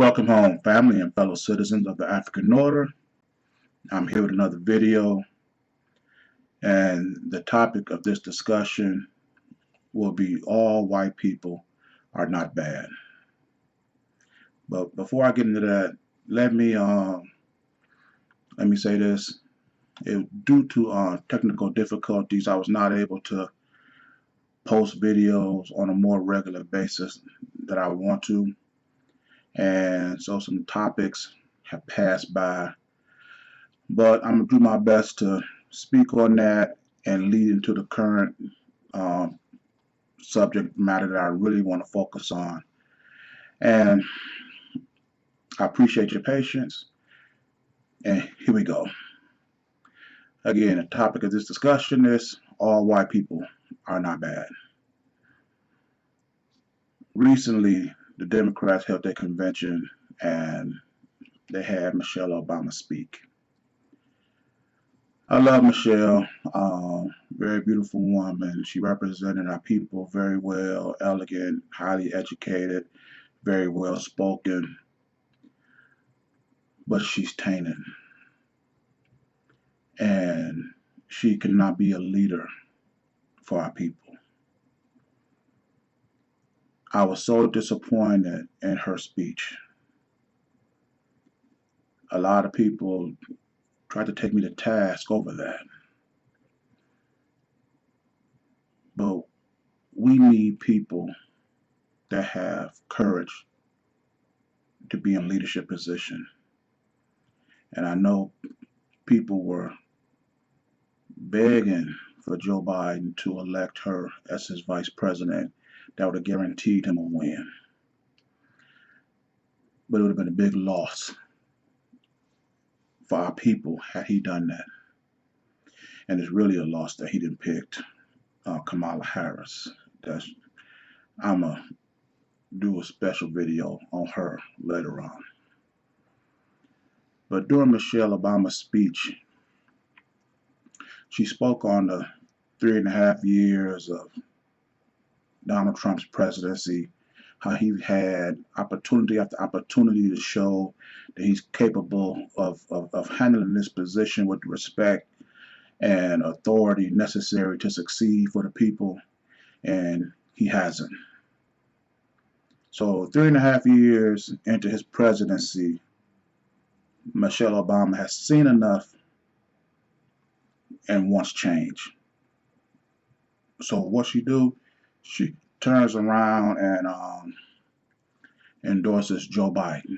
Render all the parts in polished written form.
Welcome home, family and fellow citizens of the African Order. I'm here with another video, and the topic of this discussion will be all white people are not bad. But before I get into that, let me say this. Due to technical difficulties, I was not able to post videos on a more regular basis that I want to, and so some topics have passed by. But I'm gonna do my best to speak on that and lead into the current um, subject matter that I really want to focus on. And I appreciate your patience. And here we go. Again, the topic of this discussion is all white people are not bad. Recently, the Democrats held their convention and they had Michelle Obama speak. I love Michelle, very beautiful woman. She represented our people very well, elegant, highly educated, very well spoken, but she's tainted. And she cannot be a leader for our people. I was so disappointed in her speech. A lot of people tried to take me to task over that. But we need people that have courage to be in leadership position. And I know people were begging for Joe Biden to elect her as his vice president. That would have guaranteed him a win. But it would have been a big loss for our people had he done that. And it's really a loss that he didn't pick Kamala Harris. I'm going to do a special video on her later on. But during Michelle Obama's speech, she spoke on the 3.5 years of Donald Trump's presidency, how he had opportunity after opportunity to show that he's capable of handling this position with respect and authority necessary to succeed for the people, and he hasn't. So 3.5 years into his presidency, Michelle Obama has seen enough and wants change. So what she do? She turns around and endorses Joe Biden,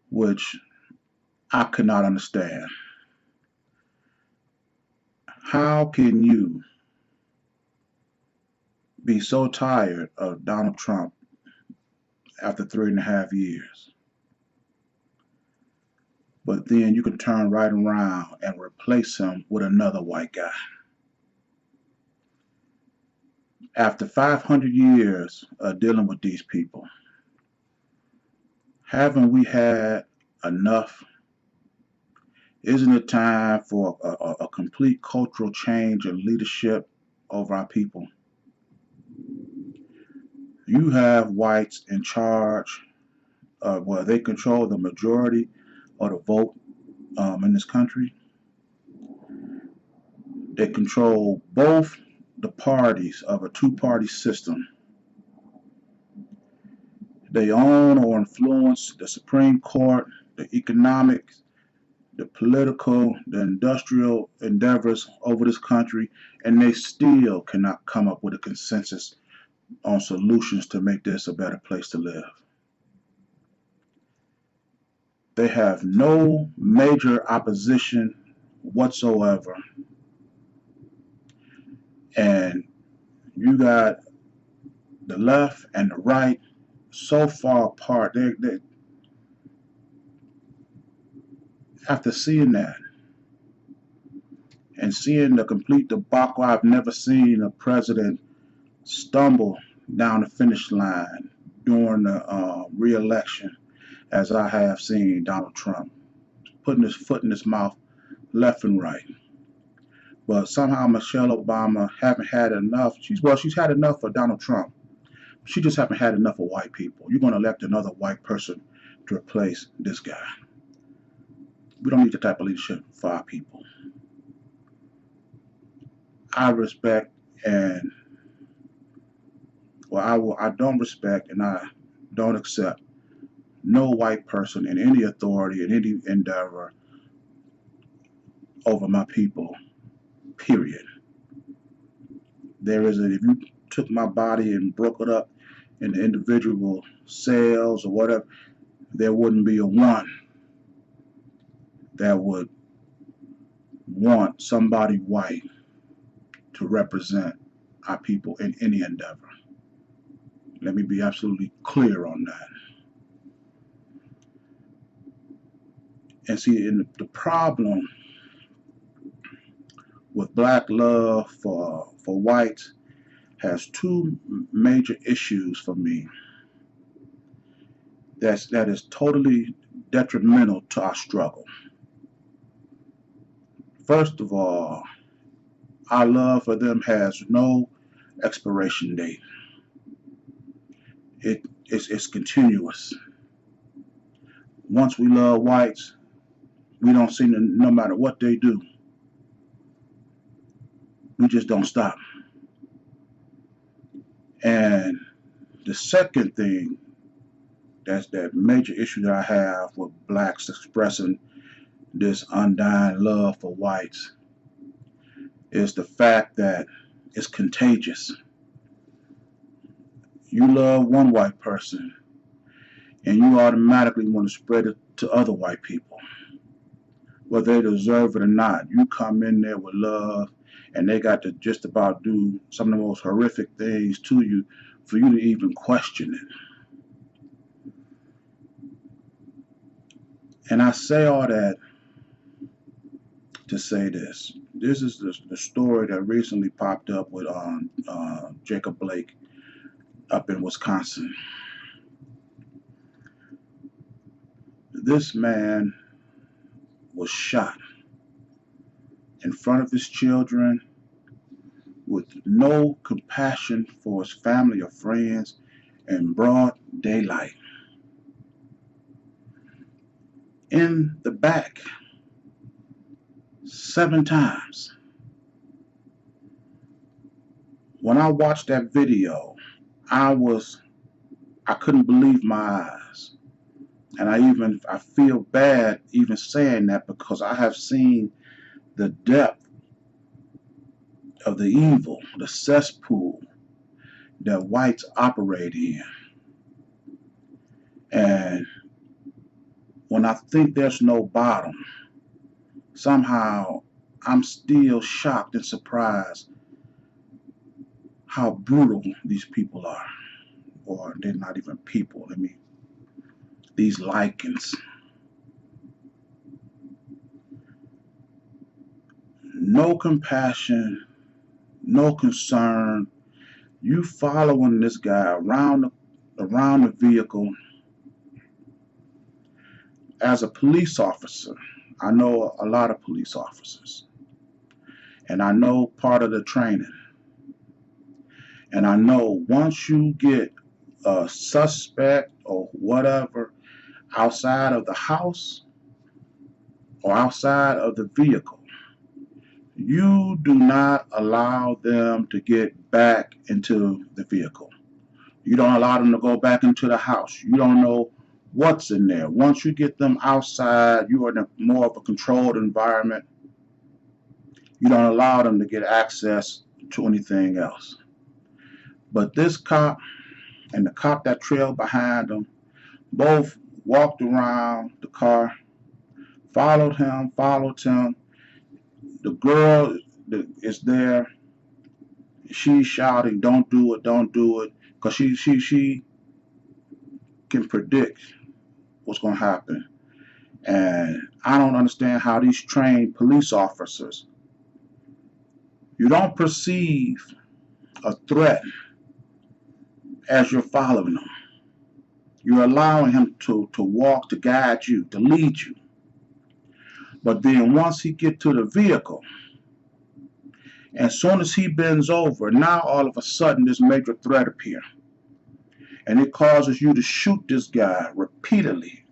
which I could not understand. How can you be so tired of Donald Trump after 3.5 years, but then you can turn right around and replace him with another white guy? After 500 years of dealing with these people, haven't we had enough? Isn't it time for a complete cultural change and leadership over our people? You have whites in charge, where they control the majority of the vote in this country. They control both the parties of a two-party system. They own or influence the Supreme Court, the economics, the political, the industrial endeavors over this country, and they still cannot come up with a consensus on solutions to make this a better place to live. They have no major opposition whatsoever. And you got the left and the right so far apart. They after seeing that and seeing the complete debacle, I've never seen a president stumble down the finish line during the re-election as I have seen Donald Trump, putting his foot in his mouth left and right. But somehow Michelle Obama haven't had enough. She's had enough of Donald Trump, She just haven't had enough of white people. You're going to elect another white person to replace this guy. We don't need that type of leadership for our people. I respect and I don't respect and I don't accept no white person in any authority in any endeavor over my people. Period. If you took my body and broke it up into individual cells or whatever, there wouldn't be a one that would want somebody white to represent our people in any endeavor. Let me be absolutely clear on that. And see, the problem with black love for whites has two major issues for me that is totally detrimental to our struggle. First of all, our love for them has no expiration date. It's continuous. Once we love whites, we don't see them no matter what they do. We just don't stop. And the second thing, that's that major issue that I have with blacks expressing this undying love for whites, is the fact that it's contagious. You love one white person and you automatically want to spread it to other white people, whether they deserve it or not. You come in there with love and they got to just about do some of the most horrific things to you for you to even question it. And I say all that to say this. This is the story that recently popped up with Jacob Blake up in Wisconsin. This man was shot in front of his children with no compassion for his family or friends in broad daylight. In the back, 7 times. When I watched that video, I couldn't believe my eyes. And I feel bad even saying that because I have seen the depth of the evil, the cesspool that whites operate in. And when I think there's no bottom, somehow I'm still shocked and surprised how brutal these people are. Or they're not even people. These lichens. No compassion, no concern. You following this guy around the vehicle. As a police officer, I know a lot of police officers. And I know part of the training. And I know once you get a suspect or whatever outside of the house or outside of the vehicle, you do not allow them to get back into the vehicle. You don't allow them to go back into the house. You don't know what's in there. Once you get them outside, you are in more of a controlled environment. You don't allow them to get access to anything else. But this cop and the cop that trailed behind him both walked around the car, followed him. The girl is there. She's shouting, "Don't do it, don't do it," because she can predict what's going to happen. And I don't understand how these trained police officers, you don't perceive a threat as you're following them. You're allowing him to walk, to guide you, to lead you. But then once he gets to the vehicle, as soon as he bends over, now all of a sudden this major threat appears. and it causes you to shoot this guy repeatedly,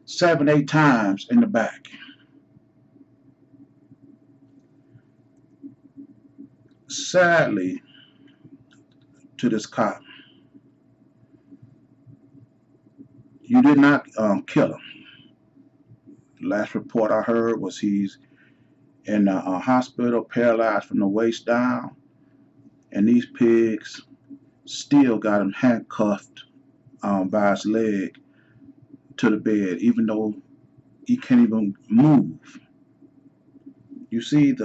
7, 8 times in the back. Sadly, to this cop, you did not kill him. The last report I heard was he's in a hospital, paralyzed from the waist down, and these pigs still got him handcuffed by his leg to the bed, even though he can't even move. You see,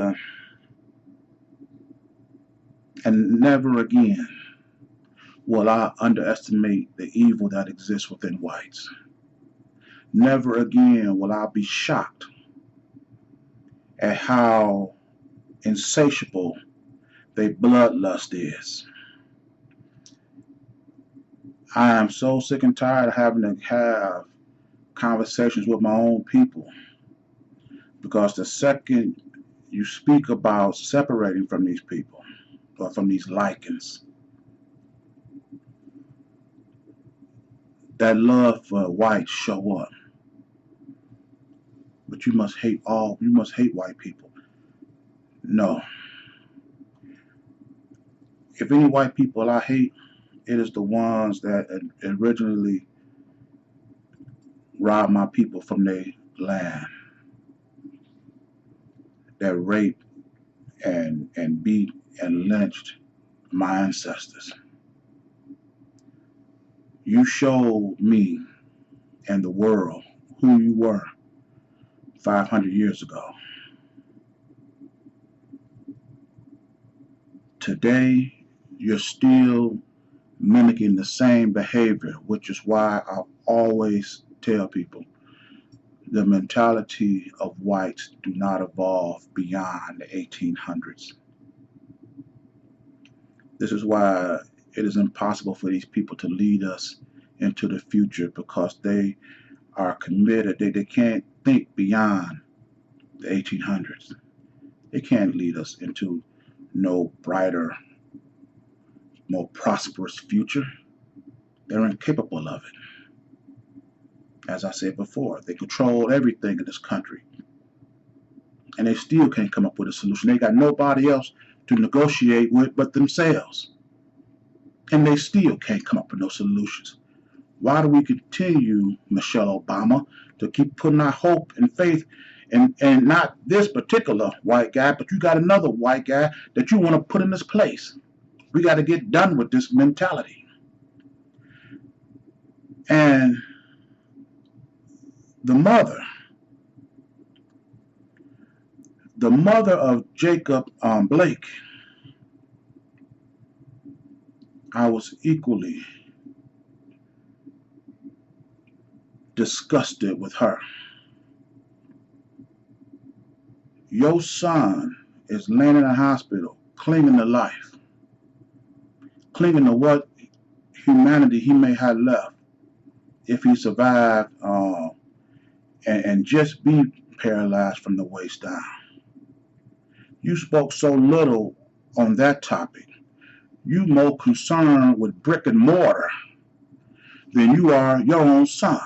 and never again will I underestimate the evil that exists within whites. Never again will I be shocked at how insatiable their bloodlust is. I am so sick and tired of having to have conversations with my own people, because the second you speak about separating from these people or from these lichens, that love for whites show up. But you must hate white people. No. If any white people I hate, it is the ones that originally robbed my people from their land, that raped and beat and lynched my ancestors. You showed me and the world who you were 500 years ago. Today, you're still mimicking the same behavior, which is why I always tell people the mentality of whites do not evolve beyond the 1800s. This is why it is impossible for these people to lead us into the future, because they are committed. They can't think beyond the 1800s. They can't lead us into no brighter, more prosperous future. They're incapable of it. As I said before, they control everything in this country, and they still can't come up with a solution. They got nobody else to negotiate with but themselves, and they still can't come up with no solutions. Why do we continue, Michelle Obama, to keep putting our hope and faith in not this particular white guy, but you got another white guy that you want to put in this place? We got to get done with this mentality. And the mother of Jacob Blake, I was equally disgusted with her. Your son is laying in a hospital, clinging to life, clinging to what humanity he may have left if he survived and just be paralyzed from the waist down. You spoke so little on that topic. You more concerned with brick and mortar than you are your own son.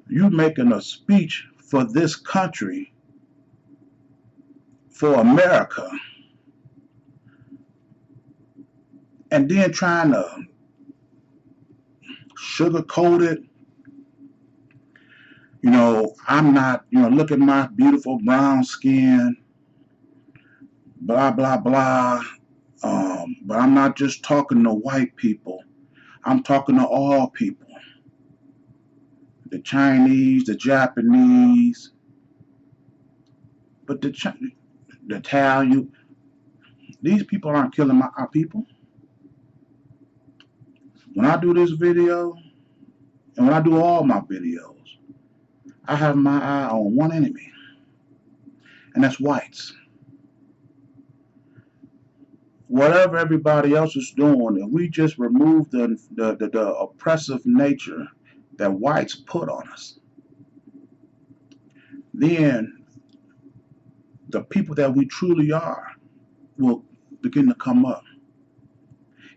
You making a speech for this country, for America, and then trying to sugarcoat it. You know, I'm not, look at my beautiful brown skin, blah, blah, blah. But I'm not just talking to white people. I'm talking to all people. The Chinese, the Japanese, but the Italian. These people aren't killing our people. When I do this video, and when I do all my videos, I have my eye on one enemy, and that's whites. Whatever everybody else is doing, if we just remove the oppressive nature that whites put on us, then the people that we truly are will begin to come up.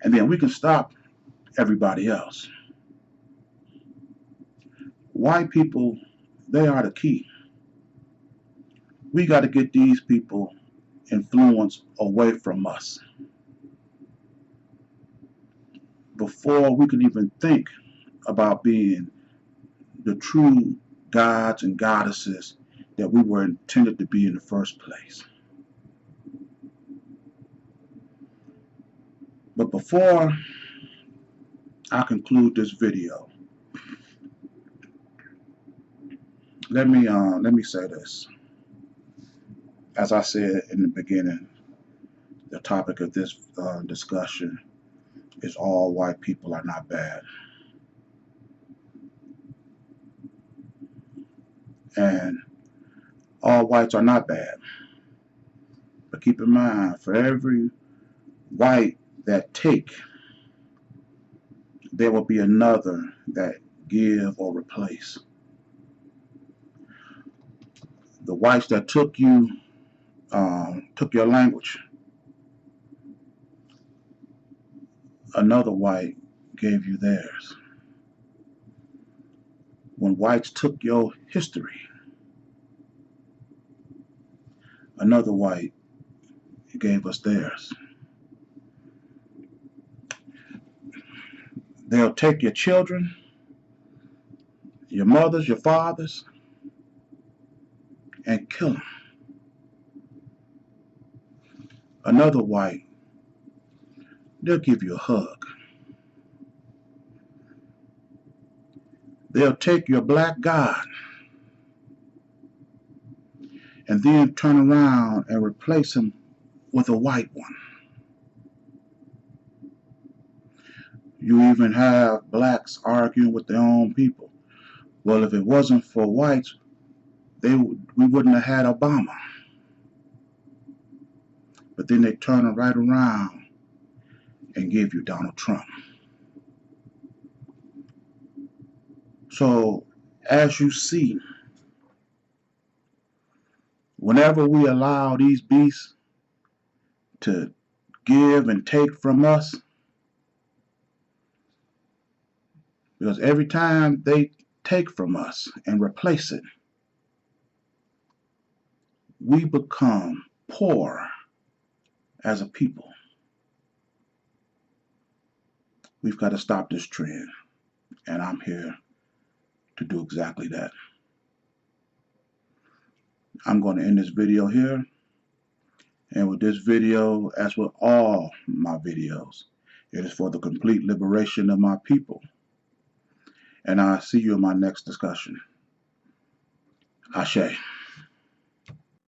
And then we can stop everybody else. White people, they are the key. We got to get these people influence away from us before we can even think about being the true gods and goddesses that we were intended to be in the first place. But before I conclude this video, let me say this. As I said in the beginning, the topic of this discussion is all white people are not bad. And all whites are not bad. But keep in mind, for every white that take, there will be another that give or replace. The whites that took your language, another white gave you theirs. When whites took your history, another white gave us theirs. They'll take your children, your mothers, your fathers, and kill them. Another white, they'll give you a hug. They'll take your black God and then turn around and replace him with a white one. You even have blacks arguing with their own people. Well, if it wasn't for whites, we wouldn't have had Obama. But then they turn right around and give you Donald Trump. So, as you see, whenever we allow these beasts to give and take from us, because every time they take from us and replace it, we become poor as a people. We've got to stop this trend, and I'm here to do exactly that. I'm going to end this video here, and with this video, as with all my videos, it is for the complete liberation of my people. And I'll see you in my next discussion. Ashe.